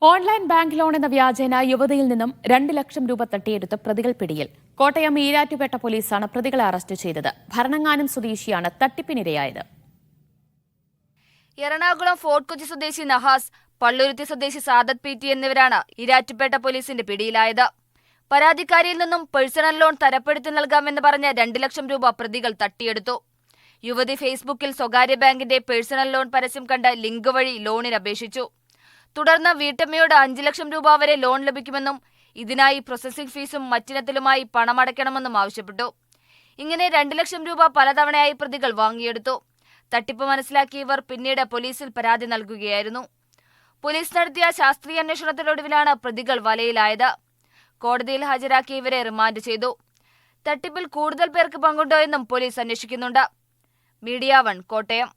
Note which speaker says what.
Speaker 1: Online bank loan എന്ന വ്യാജേന യുവതിയിൽ നിന്നും 2 ലക്ഷം രൂപ തട്ടിയെടുത്ത് പ്രതികൾ പിടിയിൽ. കോട്ടയം ഈരാറ്റുപേട്ട പോലീസാണ് പ്രതികളെ അറസ്റ്റ് ചെയ്തത്. ഭരണങ്ങാനം സ്വദേശിയാണ് തട്ടിപ്പിനിരയായത്.
Speaker 2: എറണാകുളം ഫോർട്ട് കൊച്ചി സ്വദേശി നഹാസ്, പള്ളുരുത്തി സ്വദേശി സാദത്ത് പി ടി എന്നിവരാണ് ഈരാറ്റുപേട്ട പോലീസിന്റെ പിടിയിലായത്. പരാതിക്കാരിയിൽ നിന്നും പേഴ്സണൽ ലോൺ തരപ്പെടുത്തി നൽകാമെന്ന് പറഞ്ഞ് 2 ലക്ഷം രൂപ പ്രതികൾ തട്ടിയെടുത്തു. യുവതി ഫേസ്ബുക്കിൽ സ്വകാര്യ ബാങ്കിന്റെ പേഴ്സണൽ ലോൺ പരസ്യം കണ്ട് ലിങ്ക് വഴി ലോണിന് അപേക്ഷിച്ചു. തുടർന്ന് വീട്ടമ്മയോട് 5 ലക്ഷം രൂപ വരെ ലോൺ ലഭിക്കുമെന്നും ഇതിനായി പ്രോസസിംഗ് ഫീസും മറ്റിനത്തിലുമായി പണമടയ്ക്കണമെന്നും ആവശ്യപ്പെട്ടു. ഇങ്ങനെ 2 ലക്ഷം രൂപ പലതവണയായി പ്രതികൾ വാങ്ങിയെടുത്തു. തട്ടിപ്പ് മനസ്സിലാക്കിയ ഇവർ പിന്നീട് പോലീസിൽ പരാതി നൽകുകയായിരുന്നു. പോലീസ് നടത്തിയ ശാസ്ത്രീയ അന്വേഷണത്തിനൊടുവിലാണ് പ്രതികൾ വലയിലായത്. കോടതിയിൽ ഹാജരാക്കിയ ഇവരെ റിമാൻഡ് ചെയ്തു. തട്ടിപ്പിൽ കൂടുതൽ പേർക്ക് പങ്കുണ്ടോ എന്നും പോലീസ് അന്വേഷിക്കുന്നുണ്ട്. മീഡിയ 1 കോട്ടയം.